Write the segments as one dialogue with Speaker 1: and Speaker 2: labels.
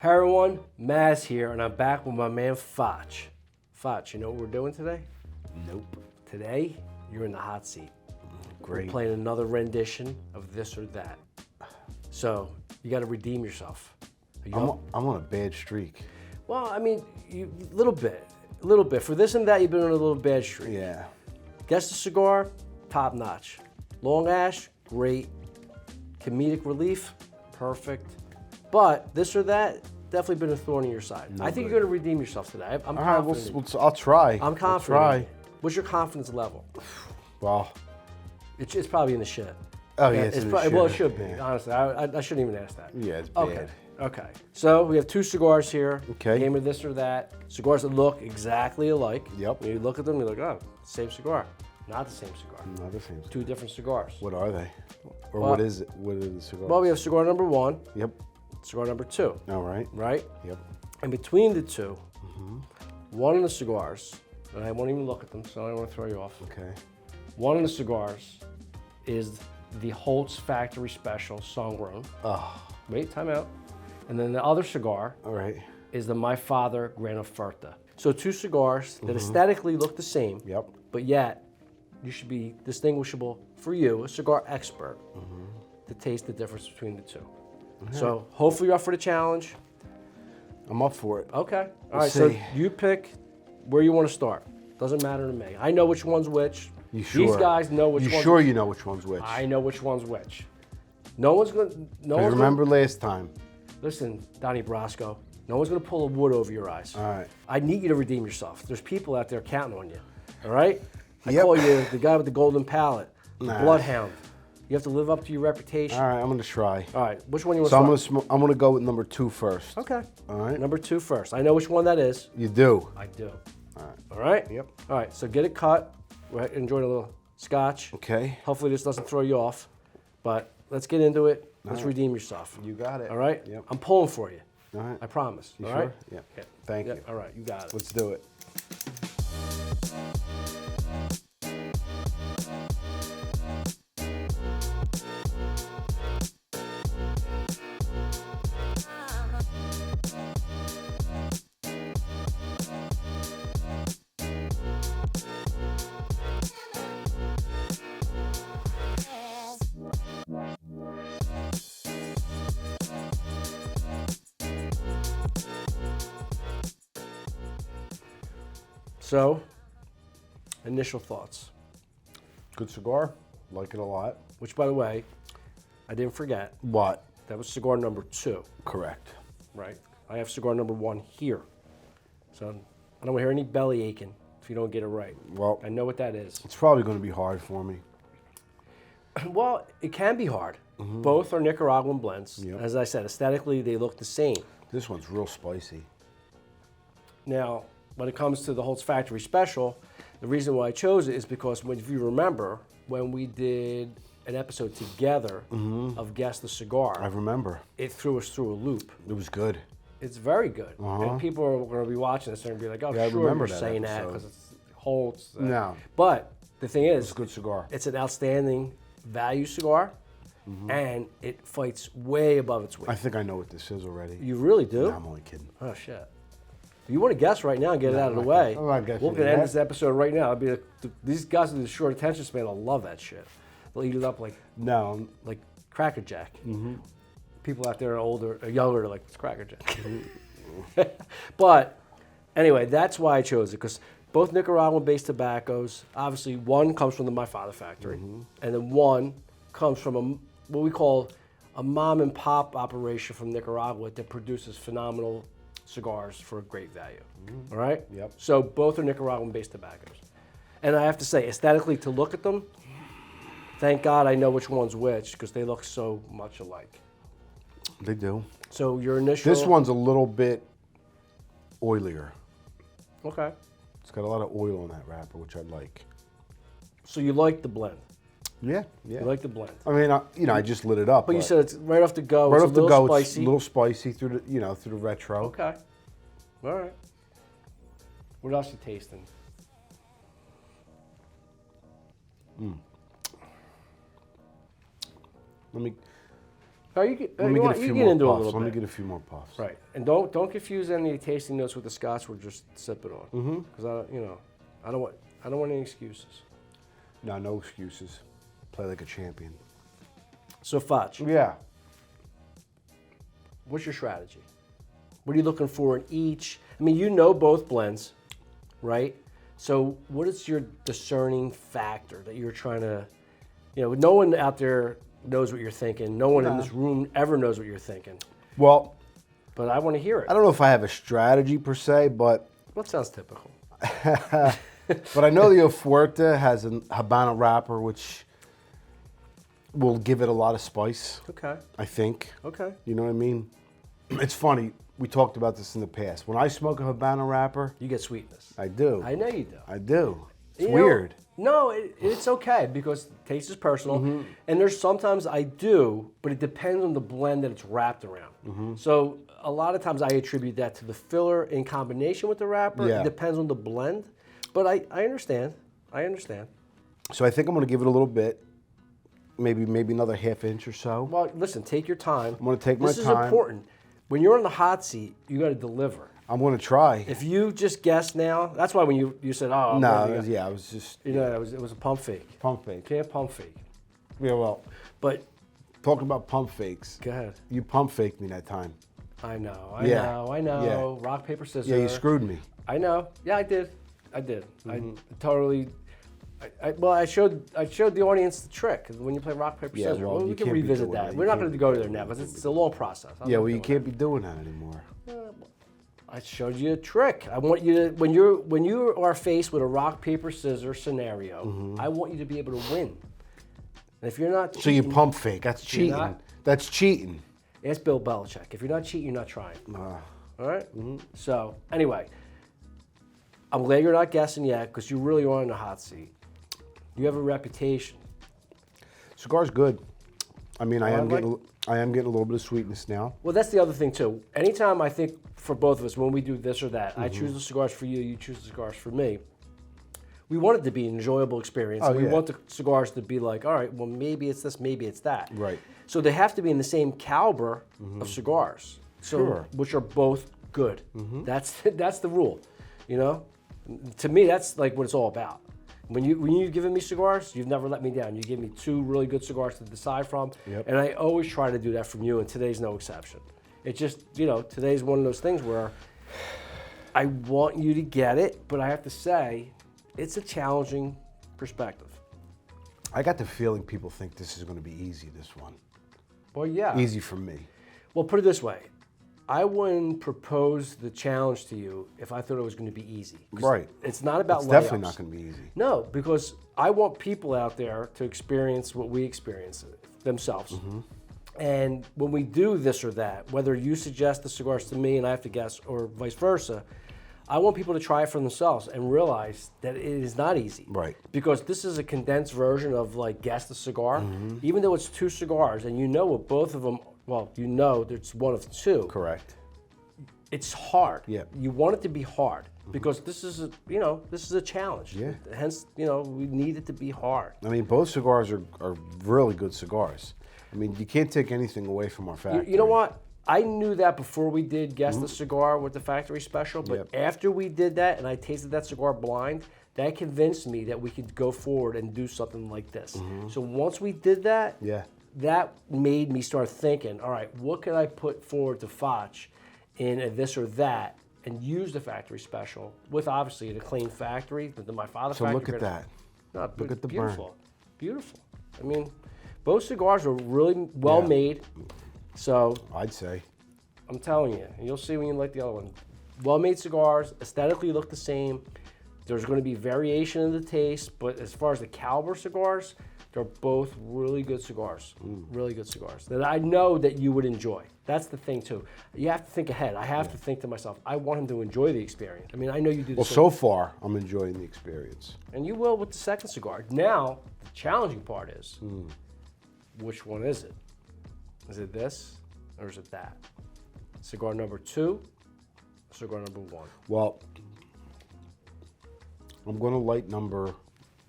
Speaker 1: Hey everyone, Mazz here, and I'm back with my man Faccia. Faccia, you know what we're doing today?
Speaker 2: Nope.
Speaker 1: Today, you're in the hot seat.
Speaker 2: Great.
Speaker 1: We're playing another rendition of this or that. So, you gotta redeem yourself.
Speaker 2: I'm on a bad streak.
Speaker 1: Well, I mean, a little bit. For this and that, you've been on a little bad streak.
Speaker 2: Yeah.
Speaker 1: Guess the cigar, top notch. Long ash, great. Comedic relief, perfect. But this or that, definitely been a thorn in your side. I think you're going to redeem yourself today. I'm confident.
Speaker 2: I'll try.
Speaker 1: I'm confident.
Speaker 2: I'll try.
Speaker 1: What's your confidence level?
Speaker 2: Well,
Speaker 1: It's probably in the shit.
Speaker 2: oh yeah, it's in the
Speaker 1: probably, well, it
Speaker 2: shit.
Speaker 1: should be.
Speaker 2: Yeah.
Speaker 1: Honestly, I shouldn't even ask that.
Speaker 2: Yeah, it's
Speaker 1: Okay.
Speaker 2: bad.
Speaker 1: Okay. So we have two cigars here.
Speaker 2: Okay.
Speaker 1: Game of this or that. Cigars that look exactly alike.
Speaker 2: Yep.
Speaker 1: When you look at them, you're like, oh, same cigar. Not the same cigar.
Speaker 2: Not the same.
Speaker 1: Two different cigars.
Speaker 2: What are they? Or
Speaker 1: Well,
Speaker 2: what is it? What are the cigars?
Speaker 1: Well, we have cigar number one,
Speaker 2: Yep.
Speaker 1: cigar number two,
Speaker 2: All right.
Speaker 1: right?
Speaker 2: Yep.
Speaker 1: And between the two, one of the cigars, and I won't even look at them, so I don't want to throw you off.
Speaker 2: Okay.
Speaker 1: One of the cigars is the Holt's Factory Special Songgrown.
Speaker 2: Oh.
Speaker 1: Wait, time out. And then the other cigar
Speaker 2: All right.
Speaker 1: is the My Father Gran Oferta. So two cigars that aesthetically look the same,
Speaker 2: Yep.
Speaker 1: but yet you should be distinguishable for you, a cigar expert, to taste the difference between the two. So hopefully you're up for the challenge.
Speaker 2: I'm up for it.
Speaker 1: Okay. All
Speaker 2: Let's
Speaker 1: right,
Speaker 2: see.
Speaker 1: so you pick where you want to start. Doesn't matter to me. I know which one's which.
Speaker 2: You sure?
Speaker 1: These guys know which
Speaker 2: You
Speaker 1: one's
Speaker 2: sure you know which one's which?
Speaker 1: I know which one's which. No one's gonna. No
Speaker 2: 'Cause
Speaker 1: one's
Speaker 2: remember last time?
Speaker 1: Gonna, listen, Donnie Brasco. No one's gonna pull a wood over your eyes.
Speaker 2: All right.
Speaker 1: I need you to redeem yourself. There's people out there counting on you. All right. I
Speaker 2: Yep.
Speaker 1: call you the guy with the golden palate, the
Speaker 2: Nah.
Speaker 1: bloodhound. You have to live up to your reputation.
Speaker 2: All right. I'm gonna try.
Speaker 1: All right. Which one you want
Speaker 2: So
Speaker 1: to start?
Speaker 2: I'm gonna go with number 2 first.
Speaker 1: Okay.
Speaker 2: All right.
Speaker 1: Number 2 first. I know which one that is.
Speaker 2: You do.
Speaker 1: I do.
Speaker 2: All right.
Speaker 1: All right?
Speaker 2: Yep.
Speaker 1: All right, so get it cut. We're enjoying a little scotch.
Speaker 2: Okay.
Speaker 1: Hopefully this doesn't throw you off. But let's get into it. Let's
Speaker 2: right.
Speaker 1: redeem yourself.
Speaker 2: You got it.
Speaker 1: All right?
Speaker 2: Yep.
Speaker 1: I'm pulling for you.
Speaker 2: All right.
Speaker 1: I promise.
Speaker 2: You
Speaker 1: all
Speaker 2: sure?
Speaker 1: right?
Speaker 2: Yeah.
Speaker 1: Okay.
Speaker 2: Thank
Speaker 1: Yeah,
Speaker 2: you.
Speaker 1: all right, you got it.
Speaker 2: Let's do it.
Speaker 1: So, initial thoughts.
Speaker 2: Good cigar. Like it a lot.
Speaker 1: Which, by the way, I didn't forget.
Speaker 2: What?
Speaker 1: That was cigar number 2,
Speaker 2: Correct.
Speaker 1: right? I have cigar number 1 here. So, I don't want to hear any belly aching if you don't get it right.
Speaker 2: Well,
Speaker 1: I know what that is.
Speaker 2: it's probably going to be hard for me.
Speaker 1: Well, it can be hard. Both are Nicaraguan blends.
Speaker 2: Yep.
Speaker 1: As I said, aesthetically, they look the same.
Speaker 2: This one's real spicy.
Speaker 1: Now, when it comes to the Holt's Factory Special, the reason why I chose it is because if you remember, when we did an episode together of Guess the
Speaker 2: I
Speaker 1: Cigar,
Speaker 2: remember.
Speaker 1: it threw us through a loop.
Speaker 2: It was good.
Speaker 1: It's very good. And people are going to be watching this and be like, oh,
Speaker 2: Yeah, I
Speaker 1: sure,
Speaker 2: remember
Speaker 1: you're
Speaker 2: that
Speaker 1: saying that
Speaker 2: episode.
Speaker 1: because it's Holt's.
Speaker 2: No.
Speaker 1: But the thing
Speaker 2: It's
Speaker 1: is,
Speaker 2: a good cigar.
Speaker 1: it's an outstanding value cigar, and it fights way above its weight.
Speaker 2: I think I know what this is already.
Speaker 1: You really do?
Speaker 2: No, I'm only kidding.
Speaker 1: Oh shit! If you want to guess right now and get it out of the
Speaker 2: I'm
Speaker 1: way,
Speaker 2: not guessing
Speaker 1: we're gonna end
Speaker 2: that.
Speaker 1: this episode right now. It'll be these guys with the short attention span will love that shit. They'll eat it up
Speaker 2: No.
Speaker 1: like Cracker Jack. People out there are older, or younger, are like it's Cracker Jack. But anyway, that's why I chose it because both Nicaraguan-based tobaccos. Obviously, one comes from the My Father factory, and then one comes from what we call a mom and pop operation from Nicaragua that produces phenomenal cigars for a great value. All right?
Speaker 2: Yep.
Speaker 1: So both are Nicaraguan-based tobaccos. And I have to say, aesthetically, to look at them, thank God I know which one's which because they look so much alike.
Speaker 2: They do.
Speaker 1: So your initial...
Speaker 2: This one's a little bit oilier.
Speaker 1: Okay.
Speaker 2: It's got a lot of oil in that wrapper, which I like.
Speaker 1: So you like the blend.
Speaker 2: Yeah, yeah.
Speaker 1: You like the blend.
Speaker 2: I mean, I just lit it up.
Speaker 1: But you said it's right off the go.
Speaker 2: right
Speaker 1: It's
Speaker 2: off
Speaker 1: a
Speaker 2: the
Speaker 1: little
Speaker 2: go,
Speaker 1: spicy.
Speaker 2: it's a little spicy through the retro.
Speaker 1: Okay. All right. What else you tasting?
Speaker 2: Let me
Speaker 1: Oh, you can,
Speaker 2: Let me get a few
Speaker 1: you
Speaker 2: more
Speaker 1: get into a
Speaker 2: puffs.
Speaker 1: little
Speaker 2: Let me
Speaker 1: bit.
Speaker 2: get a few more puffs.
Speaker 1: Right, and don't confuse any of the tasting notes with the Scotch we're just sipping on. Because I don't want any excuses.
Speaker 2: No excuses. Play like a champion.
Speaker 1: So Faccia,
Speaker 2: Yeah.
Speaker 1: what's your strategy? What are you looking for in each? I mean, you know both blends, right? So what is your discerning factor that you're trying to, no one out there knows what you're thinking. No one in this room ever knows what you're thinking.
Speaker 2: Well,
Speaker 1: But I want to hear it.
Speaker 2: I don't know if I have a strategy per se, but
Speaker 1: That sounds typical.
Speaker 2: but I know the Oferta has a Habano wrapper, which will give it a lot of spice.
Speaker 1: Okay.
Speaker 2: I think.
Speaker 1: Okay.
Speaker 2: You know what I mean? It's funny. We talked about this in the past. When I smoke a Habano wrapper,
Speaker 1: You get sweetness.
Speaker 2: I do.
Speaker 1: I know you do.
Speaker 2: I do. It's
Speaker 1: You know,
Speaker 2: weird.
Speaker 1: no, it's okay because taste is personal. And there's sometimes I do, but it depends on the blend that it's wrapped around. So a lot of times I attribute that to the filler in combination with the wrapper.
Speaker 2: Yeah.
Speaker 1: It depends on the blend. But I understand. I understand.
Speaker 2: So I think I'm going to give it a little bit, maybe another half inch or so.
Speaker 1: Well, listen, take your time.
Speaker 2: I'm gonna take my
Speaker 1: This is
Speaker 2: time.
Speaker 1: important. When you're on the hot seat, you got to deliver.
Speaker 2: I'm going to try.
Speaker 1: If you just guess now, that's why when you said, "Oh, I'm
Speaker 2: No,
Speaker 1: ready to go,"
Speaker 2: yeah, I was just
Speaker 1: it was a pump fake.
Speaker 2: pump fake.
Speaker 1: Can't pump fake.
Speaker 2: Yeah, well,
Speaker 1: But
Speaker 2: talking about pump fakes,
Speaker 1: go ahead.
Speaker 2: you pump faked me that time.
Speaker 1: I know.
Speaker 2: Yeah.
Speaker 1: I know. Rock, paper, scissors.
Speaker 2: Yeah, you screwed me.
Speaker 1: I know. Yeah, I did. I
Speaker 2: Mm-hmm.
Speaker 1: totally. I showed the audience the trick when you play rock, paper,
Speaker 2: Yeah,
Speaker 1: scissors.
Speaker 2: well,
Speaker 1: Well,
Speaker 2: you
Speaker 1: we can
Speaker 2: can't be
Speaker 1: revisit
Speaker 2: doing
Speaker 1: that.
Speaker 2: that.
Speaker 1: We're
Speaker 2: You
Speaker 1: not
Speaker 2: can't
Speaker 1: going to
Speaker 2: be
Speaker 1: go
Speaker 2: doing
Speaker 1: there now
Speaker 2: that.
Speaker 1: because it's a long process. I'm
Speaker 2: Yeah,
Speaker 1: not
Speaker 2: well, you
Speaker 1: doing
Speaker 2: can't be doing that anymore.
Speaker 1: that. I showed you a trick. I want you to when you are faced with a rock, paper, scissors scenario, I want you to be able to win. And if you're not,
Speaker 2: So you
Speaker 1: cheating,
Speaker 2: pump fake. That's
Speaker 1: You're
Speaker 2: cheating.
Speaker 1: not?
Speaker 2: That's cheating.
Speaker 1: ask Bill Belichick. If you're not cheating, you're not trying. All right. So anyway, I'm glad you're not guessing yet because you really are in the hot seat. You have a reputation.
Speaker 2: Cigar's good. I mean, I
Speaker 1: I
Speaker 2: am
Speaker 1: like-
Speaker 2: getting a little bit of sweetness now.
Speaker 1: Well, that's the other thing too. Anytime I think for both of us, when we do this or that, I choose the cigars for you, you choose the cigars for me. We want it to be an enjoyable experience.
Speaker 2: Oh,
Speaker 1: We
Speaker 2: yeah.
Speaker 1: want the cigars to be like, all right, well, maybe it's this, maybe it's that.
Speaker 2: Right.
Speaker 1: So they have to be in the same caliber of cigars. So,
Speaker 2: Sure.
Speaker 1: which are both good. That's the rule. You know, to me, that's like what it's all about. When you've given me cigars, you've never let me down. You give me two really good cigars to decide from,
Speaker 2: Yep.
Speaker 1: and I always try to do that from you. And today's no exception. It's just today's one of those things where I want you to get it, but I have to say, it's a challenging perspective.
Speaker 2: I got the feeling people think this is going to be easy, this one.
Speaker 1: Well, yeah.
Speaker 2: Easy for me.
Speaker 1: Well, put it this way. I wouldn't propose the challenge to you if I thought it was going to be easy. 'Cause
Speaker 2: Right.
Speaker 1: It's not about
Speaker 2: It's
Speaker 1: layups.
Speaker 2: definitely not going to be easy.
Speaker 1: No, because I want people out there to experience what we experience themselves. And when we do this or that, whether you suggest the cigars to me and I have to guess or vice versa, I want people to try it for themselves and realize that it is not easy.
Speaker 2: Right.
Speaker 1: Because this is a condensed version of like guess the cigar. Even though it's two cigars and you know what both of them, well, you know there's one of two.
Speaker 2: Correct.
Speaker 1: It's hard.
Speaker 2: Yeah.
Speaker 1: You want it to be hard because this is a challenge.
Speaker 2: Yeah.
Speaker 1: Hence, we need it to be hard.
Speaker 2: I mean, both cigars are really good cigars. I mean, you can't take anything away from our factory.
Speaker 1: You know what? I knew that before we did Guess the Cigar with the factory special, but
Speaker 2: Yep.
Speaker 1: after we did that and I tasted that cigar blind, that convinced me that we could go forward and do something like this. So once we did that,
Speaker 2: Yeah.
Speaker 1: that made me start thinking, all right, what can I put forward to Faccia in a this or that and use the factory special with obviously the clean factory, my father
Speaker 2: So
Speaker 1: factory.
Speaker 2: look at that.
Speaker 1: No,
Speaker 2: Look at the burn.
Speaker 1: beautiful. Beautiful. I mean, both cigars are really well
Speaker 2: Yeah.
Speaker 1: made. So
Speaker 2: I'd say.
Speaker 1: I'm telling you, and you'll see when you like the other one. Well-made cigars, aesthetically look the same. There's going to be variation in the taste, but as far as the caliber cigars, they're both really good cigars. Really good cigars that I know that you would enjoy. That's the thing too. You have to think ahead. I have to think to myself, I want him to enjoy the experience. I mean, I know you do the
Speaker 2: Well,
Speaker 1: same,
Speaker 2: so far, I'm enjoying the experience.
Speaker 1: and you will with the second cigar. Now, the challenging part is, which one is it? Is it this or is it that? Cigar number 2, cigar number 1.
Speaker 2: Well, I'm going to light number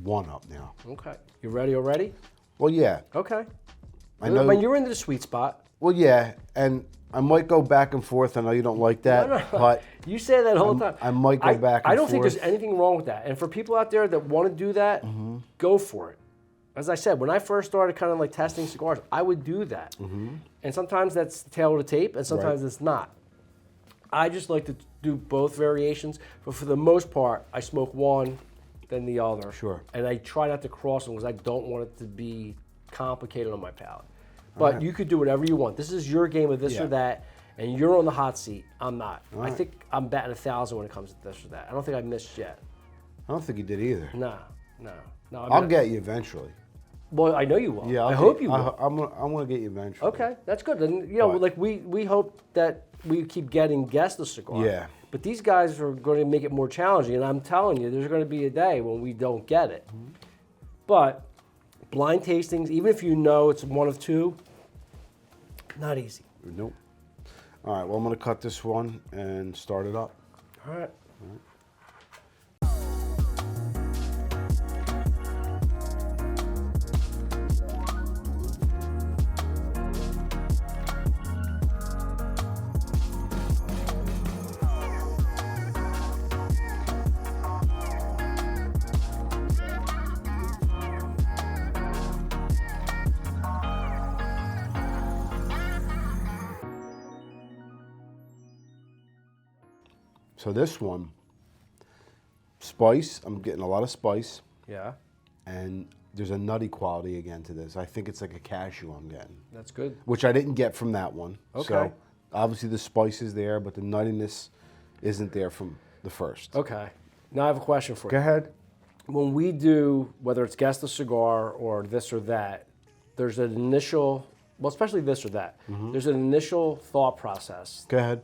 Speaker 2: 1 up now.
Speaker 1: Okay. You ready already?
Speaker 2: Well, yeah.
Speaker 1: Okay.
Speaker 2: I know.
Speaker 1: When you're into the sweet spot,
Speaker 2: Well, yeah, and I might go back and forth. I know you don't like that,
Speaker 1: No.
Speaker 2: but
Speaker 1: You say that the whole time.
Speaker 2: I might go back and
Speaker 1: I don't think
Speaker 2: forth.
Speaker 1: there's anything wrong with that. And for people out there that want to do that, go for it. As I said, when I first started kind of like testing cigars, I would do that. And sometimes that's the tail of the tape, and sometimes it's not. I just like to do both variations, but for the most part, I smoke one, then the other.
Speaker 2: Sure.
Speaker 1: And I try not to cross them because I don't want it to be complicated on my palate. But you could do whatever you want. This is your game of this or that, and you're on the hot seat. I'm not. I think I'm batting 1,000 when it comes to this or that. I don't think I missed yet.
Speaker 2: I don't think you did either.
Speaker 1: No.
Speaker 2: I'll get you eventually.
Speaker 1: Well, I know you will.
Speaker 2: Yeah,
Speaker 1: I hope you will.
Speaker 2: I'm gonna get you eventually.
Speaker 1: Okay, that's good. And like we hope that we keep getting guests the cigar.
Speaker 2: Yeah.
Speaker 1: But these guys are going to make it more challenging, and I'm telling you, there's going to be a day when we don't get it. But blind tastings, even if you know it's one of two, not easy.
Speaker 2: Nope. All right. Well, I'm gonna cut this one and start it up.
Speaker 1: All right.
Speaker 2: So this one, spice. I'm getting a lot of spice,
Speaker 1: Yeah,
Speaker 2: and there's a nutty quality again to this. I think it's like a cashew I'm getting,
Speaker 1: that's good.
Speaker 2: which I didn't get from that one.
Speaker 1: Okay.
Speaker 2: So obviously the spice is there, but the nuttiness isn't there from the first.
Speaker 1: Okay. Now I have a question for
Speaker 2: Go
Speaker 1: you.
Speaker 2: ahead.
Speaker 1: When we do, whether it's guess the cigar or this or that, there's an initial, well, especially this or that, there's an initial thought process.
Speaker 2: Go ahead.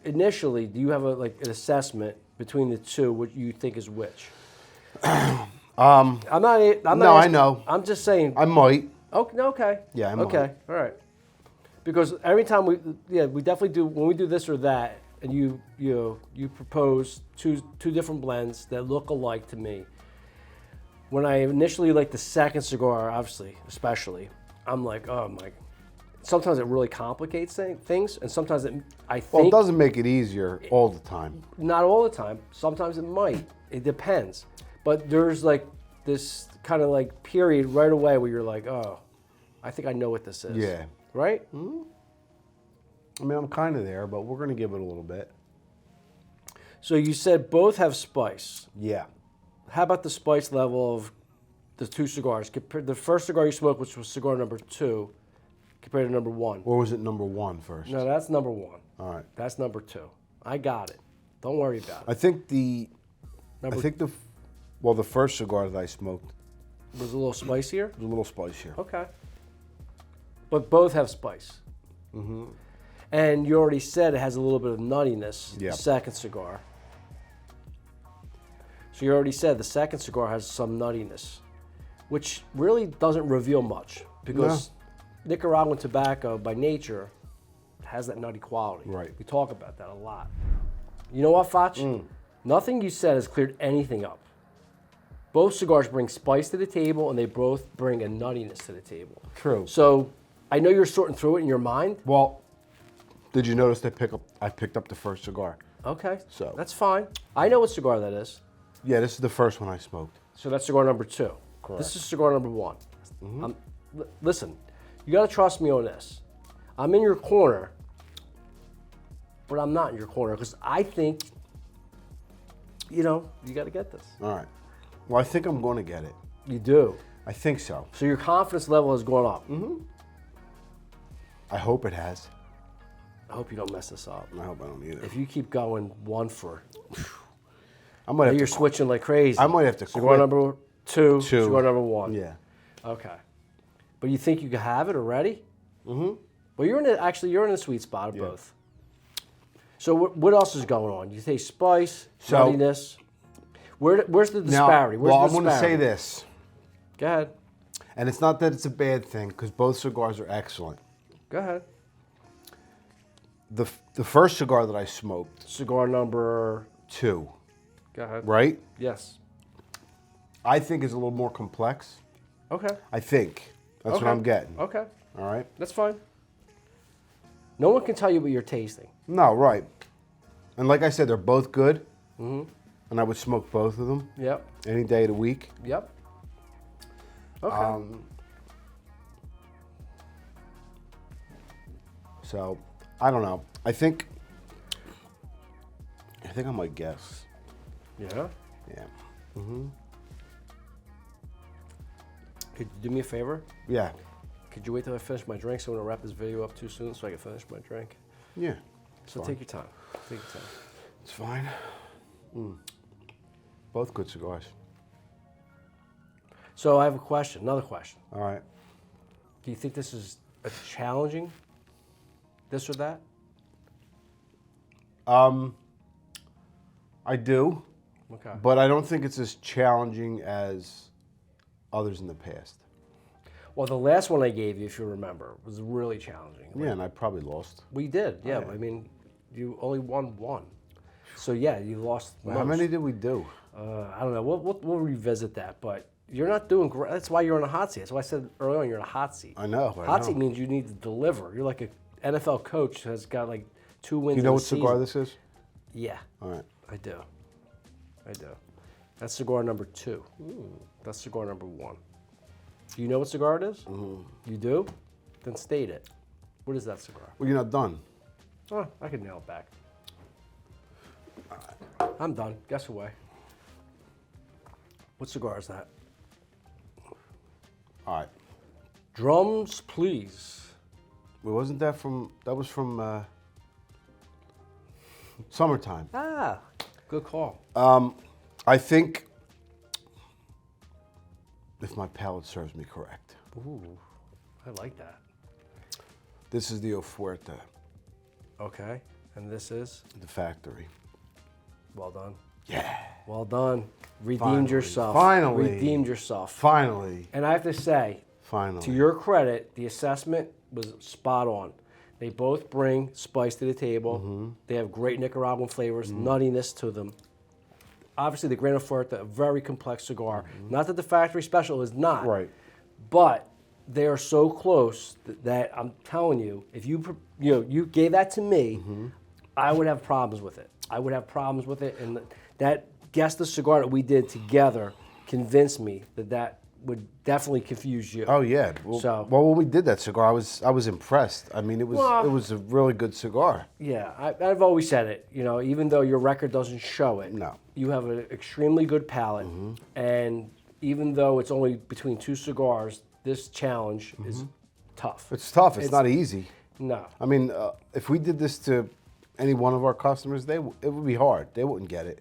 Speaker 1: Initially, do you have an assessment between the two, what you think is which? I'm not.
Speaker 2: No, I know.
Speaker 1: I'm just saying.
Speaker 2: I might.
Speaker 1: Okay.
Speaker 2: Yeah, I might.
Speaker 1: Okay, all right. Because every time we definitely do, when we do this or that, and you propose two different blends that look alike to me. When I initially like the second cigar, obviously, especially, I'm like, oh my. Sometimes it really complicates things, and sometimes I think.
Speaker 2: Well, it doesn't make it easier all the time.
Speaker 1: Not all the time. Sometimes it might. It depends. But there's like this kind of like period right away where you're like, oh, I think I know what this is.
Speaker 2: Yeah.
Speaker 1: Right?
Speaker 2: I mean, I'm kind of there, but we're going to give it a little bit.
Speaker 1: So you said both have spice.
Speaker 2: Yeah.
Speaker 1: How about the spice level of the two cigars? The first cigar you smoked, which was cigar number 2, compared to number 1.
Speaker 2: Or was it number 1 first?
Speaker 1: No, that's number 1.
Speaker 2: All right.
Speaker 1: That's number 2. I got it. Don't worry about it.
Speaker 2: I think the
Speaker 1: Number
Speaker 2: the first cigar that I smoked
Speaker 1: was a little spicier.
Speaker 2: was a little spicier.
Speaker 1: Okay. But both have spice. And you already said it has a little bit of nuttiness,
Speaker 2: Yeah.
Speaker 1: the second cigar. So you already said the second cigar has some nuttiness, which really doesn't reveal much because Nicaraguan tobacco by nature has that nutty quality.
Speaker 2: Right.
Speaker 1: We talk about that a lot. You know what, Faccia? Nothing you said has cleared anything up. Both cigars bring spice to the table, and they both bring a nuttiness to the table.
Speaker 2: True.
Speaker 1: So I know you're sorting through it in your mind.
Speaker 2: Well, did you notice I picked up the first cigar?
Speaker 1: Okay,
Speaker 2: So-
Speaker 1: that's fine. I know what cigar that is.
Speaker 2: Yeah, this is the first one I smoked.
Speaker 1: So that's cigar number 2.
Speaker 2: Correct.
Speaker 1: This is cigar number 1. Listen, you got to trust me on this. I'm in your corner, but I'm not in your corner because I think, you got to get this.
Speaker 2: All right. Well, I think I'm going to get it.
Speaker 1: You do.
Speaker 2: I think so.
Speaker 1: So your confidence level has gone up.
Speaker 2: I hope it has.
Speaker 1: I hope you don't mess this up.
Speaker 2: I hope I don't either.
Speaker 1: If you keep going 1 for,
Speaker 2: I might have
Speaker 1: you're
Speaker 2: to
Speaker 1: switching like crazy.
Speaker 2: I might have to
Speaker 1: cigar
Speaker 2: quit.
Speaker 1: number 2,
Speaker 2: 2.
Speaker 1: cigar number 1.
Speaker 2: Yeah.
Speaker 1: Okay. But you think you can have it already? Well, you're in the sweet spot of both. So what else is going on? You say spice, nuttiness. Where's the disparity?
Speaker 2: Now,
Speaker 1: Where's
Speaker 2: well,
Speaker 1: the
Speaker 2: I'm going to say
Speaker 1: disparity?
Speaker 2: this,
Speaker 1: Go ahead.
Speaker 2: and it's not that it's a bad thing because both cigars are excellent.
Speaker 1: Go ahead.
Speaker 2: The first cigar that I smoked,
Speaker 1: Cigar number
Speaker 2: 2,
Speaker 1: Go ahead.
Speaker 2: right?
Speaker 1: Yes.
Speaker 2: I think is a little more complex.
Speaker 1: Okay.
Speaker 2: I think. That's what I'm getting.
Speaker 1: Okay.
Speaker 2: All right.
Speaker 1: That's fine. No one can tell you what you're tasting.
Speaker 2: No, right. And like I said, they're both good. Mm-hmm. And I would smoke both of them.
Speaker 1: Yep.
Speaker 2: Any day of the week.
Speaker 1: Yep. Okay.
Speaker 2: So, I don't know. I think I might guess.
Speaker 1: Yeah.
Speaker 2: Yeah.
Speaker 1: Could you do me a favor?
Speaker 2: Yeah.
Speaker 1: Could you wait till I finish my drink so I don't wrap this video up too soon so I can finish my drink?
Speaker 2: Yeah.
Speaker 1: So take your time. Take your time.
Speaker 2: It's fine. Both good cigars.
Speaker 1: So I have a question, another question.
Speaker 2: All right.
Speaker 1: Do you think this is a challenging, this or that?
Speaker 2: I do,
Speaker 1: Okay.
Speaker 2: but I don't think it's as challenging as others in the past.
Speaker 1: Well, the last one I gave you, if you remember, was really challenging.
Speaker 2: Yeah, and I probably lost.
Speaker 1: We did, yeah.
Speaker 2: yeah.
Speaker 1: I mean, you only won one. So yeah, you lost
Speaker 2: How many did we do?
Speaker 1: I don't know. We'll revisit that, but you're not doing great. That's why you're on a hot seat. That's why I said earlier on you're in a hot seat.
Speaker 2: I know.
Speaker 1: Hot seat means you need to deliver. You're like an NFL coach who has got like 2 wins.
Speaker 2: You know
Speaker 1: in
Speaker 2: what
Speaker 1: the season.
Speaker 2: cigar this is?
Speaker 1: Yeah,
Speaker 2: All right.
Speaker 1: I do. That's cigar number 2. That's cigar number 1. Do you know what cigar it is? You do? Then state it. What is that cigar?
Speaker 2: Well, you're not done.
Speaker 1: Oh, I can nail it back. I'm done. Guess away. What cigar is that?
Speaker 2: All right.
Speaker 1: Drums, please.
Speaker 2: Well, wasn't that from? That was from summertime.
Speaker 1: Ah, good call.
Speaker 2: I think, if my palate serves me correct,
Speaker 1: Ooh, I like that.
Speaker 2: this is the Oferta,
Speaker 1: Okay, and this is?
Speaker 2: the factory.
Speaker 1: Well done.
Speaker 2: Yeah.
Speaker 1: Well done. Redeemed
Speaker 2: Finally.
Speaker 1: yourself.
Speaker 2: Finally.
Speaker 1: Redeemed yourself.
Speaker 2: Finally.
Speaker 1: And I have to say,
Speaker 2: Finally.
Speaker 1: to your credit, the assessment was spot on. They both bring spice to the table. They have great Nicaraguan flavors, nuttiness to them. Obviously, the Gran Oferta, a very complex cigar. Not that the factory special is not.
Speaker 2: Right.
Speaker 1: But they are so close that I'm telling you, if you gave that to me, I would have problems with it. I would have problems with it, and that guess the cigar that we did together convinced me that would definitely confuse you.
Speaker 2: Oh yeah. Well, when we did that cigar, I was impressed. I mean, it was a really good cigar.
Speaker 1: Yeah, I've always said it. You know, even though your record doesn't show it,
Speaker 2: No.
Speaker 1: you have an extremely good palate, and even though it's only between 2 cigars, this challenge is tough.
Speaker 2: It's tough. It's not easy.
Speaker 1: No.
Speaker 2: I mean, if we did this to any one of our customers, it would be hard. They wouldn't get it.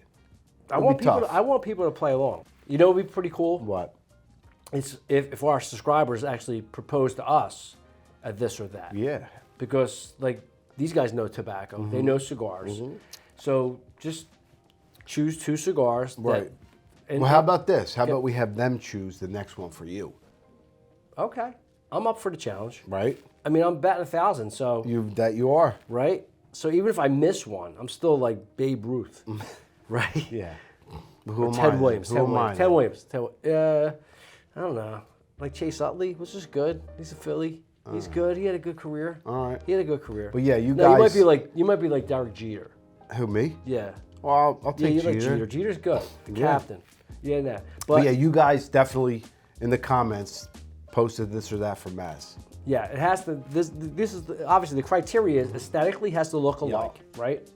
Speaker 1: I want people to play along. You know what would be pretty cool?
Speaker 2: What?
Speaker 1: It's if our subscribers actually propose to us a this or that.
Speaker 2: Yeah.
Speaker 1: Because like these guys know tobacco, they know cigars. So just choose 2 cigars.
Speaker 2: Right.
Speaker 1: And
Speaker 2: Well, how about this? How about we have them choose the next one for you?
Speaker 1: Okay, I'm up for the challenge.
Speaker 2: Right?
Speaker 1: I mean, I'm batting 1,000, so
Speaker 2: You are.
Speaker 1: right. So even if I miss one, I'm still like Babe Ruth, right?
Speaker 2: Yeah. Who am
Speaker 1: Ted
Speaker 2: I?
Speaker 1: Williams.
Speaker 2: Who
Speaker 1: Ted
Speaker 2: am I?
Speaker 1: Williams. Ted Williams. I don't know. Like Chase Utley was just good. He's a Philly. He's good. He had a good career.
Speaker 2: All right.
Speaker 1: He had a good career.
Speaker 2: But yeah, you
Speaker 1: No,
Speaker 2: guys.
Speaker 1: you might be like Derek Jeter.
Speaker 2: Who, me?
Speaker 1: Yeah.
Speaker 2: Well, I'll
Speaker 1: Yeah,
Speaker 2: take
Speaker 1: you
Speaker 2: Jeter.
Speaker 1: like Jeter. Jeter's good. The
Speaker 2: Yeah.
Speaker 1: captain. Yeah, nah.
Speaker 2: But yeah, you guys definitely in the comments posted this or that for Mazz.
Speaker 1: Yeah, it has to. This is obviously the criteria is aesthetically has to look alike, right?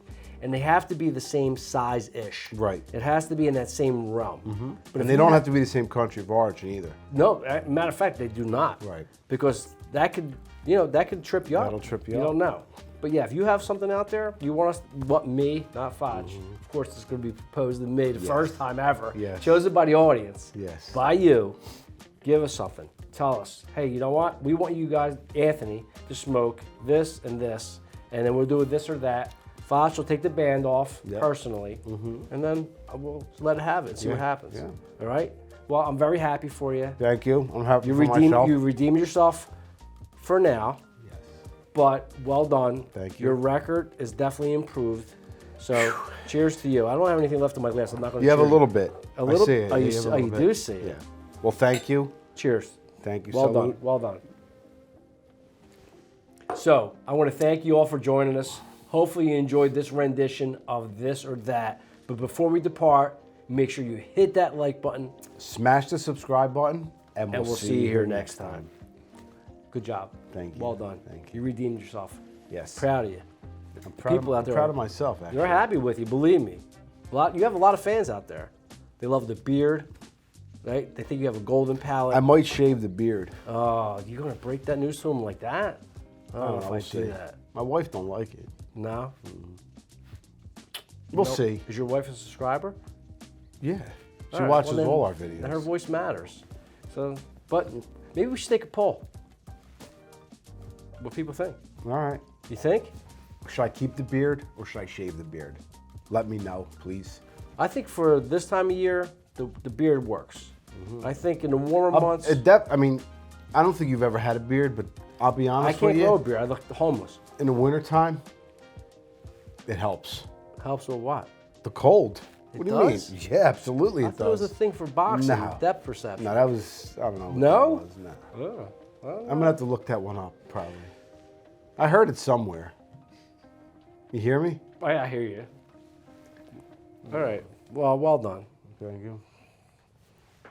Speaker 1: And they have to be the same size-ish.
Speaker 2: Right.
Speaker 1: It has to be in that same realm. But
Speaker 2: And they don't have to be the same country of origin either.
Speaker 1: No, matter of fact, they do not.
Speaker 2: Right.
Speaker 1: Because that could trip you up.
Speaker 2: That'll trip you
Speaker 1: You
Speaker 2: up.
Speaker 1: don't know. But yeah, if you have something out there, you want us, me, not Faccia. Of course, it's going to be proposed to me the first time ever.
Speaker 2: Yes.
Speaker 1: Chosen by the audience.
Speaker 2: Yes.
Speaker 1: By you. Give us something. Tell us, hey, you know what? We want you guys, Anthony, to smoke this, and then we'll do this or that. Faccia will take the band off personally, and then we'll let it have it and see what happens.
Speaker 2: Yeah.
Speaker 1: All right? Well, I'm very happy for you.
Speaker 2: Thank you. I'm happy
Speaker 1: You
Speaker 2: for myself.
Speaker 1: redeemed yourself for now, but well done.
Speaker 2: Thank you.
Speaker 1: Your record is definitely improved. So, cheers to you. I don't have anything left in my glass. I'm not going to.
Speaker 2: You have a little bit.
Speaker 1: A little.
Speaker 2: I see it.
Speaker 1: Oh,
Speaker 2: have a little
Speaker 1: you
Speaker 2: bit.
Speaker 1: do see
Speaker 2: Yeah.
Speaker 1: it.
Speaker 2: Well, thank you.
Speaker 1: Cheers.
Speaker 2: Thank you.
Speaker 1: Well
Speaker 2: Salute.
Speaker 1: done. Well done. So I want to thank you all for joining us. Hopefully you enjoyed this rendition of this or that. But before we depart, make sure you hit that like button.
Speaker 2: Smash the subscribe button, and
Speaker 1: We'll see you here next time. Good job.
Speaker 2: Thank you.
Speaker 1: Well done.
Speaker 2: Thank
Speaker 1: You redeemed yourself.
Speaker 2: Yes.
Speaker 1: Proud of you.
Speaker 2: I'm proud,
Speaker 1: People out there
Speaker 2: I'm proud
Speaker 1: are-
Speaker 2: of myself, actually.
Speaker 1: They're happy with you, believe me. You have a lot of fans out there. They love the beard, right? They think you have a golden palate.
Speaker 2: I might shave the beard.
Speaker 1: Oh, you're gonna break that news to them like that? I don't know if I
Speaker 2: we'll
Speaker 1: see
Speaker 2: see.
Speaker 1: that.
Speaker 2: My wife don't like it.
Speaker 1: No?
Speaker 2: We'll
Speaker 1: Nope.
Speaker 2: see.
Speaker 1: Is your wife a subscriber?
Speaker 2: Yeah. She
Speaker 1: All right,
Speaker 2: watches
Speaker 1: well then,
Speaker 2: all our videos.
Speaker 1: Her voice matters. So, but maybe we should take a poll. What people think?
Speaker 2: All right.
Speaker 1: You think?
Speaker 2: Should I keep the beard or should I shave the beard? Let me know, please.
Speaker 1: I think for this time of year, the beard works. I think in the warmer months,
Speaker 2: I mean, I don't think you've ever had a beard, but I'll be
Speaker 1: I
Speaker 2: honest
Speaker 1: can't
Speaker 2: with you.
Speaker 1: grow a beard. I look homeless.
Speaker 2: In the wintertime, it helps.
Speaker 1: Helps with what?
Speaker 2: The cold. What do you
Speaker 1: does?
Speaker 2: mean? Yeah, absolutely
Speaker 1: I
Speaker 2: it
Speaker 1: thought it was a
Speaker 2: does.
Speaker 1: thing for boxing,
Speaker 2: No.
Speaker 1: depth perception.
Speaker 2: No, that was, I don't know. What
Speaker 1: No?
Speaker 2: that was. No.
Speaker 1: Oh, well,
Speaker 2: I'm going to have to look that one up, probably. I heard it somewhere. You hear me?
Speaker 1: I hear you. All right. Well done.
Speaker 2: Thank you.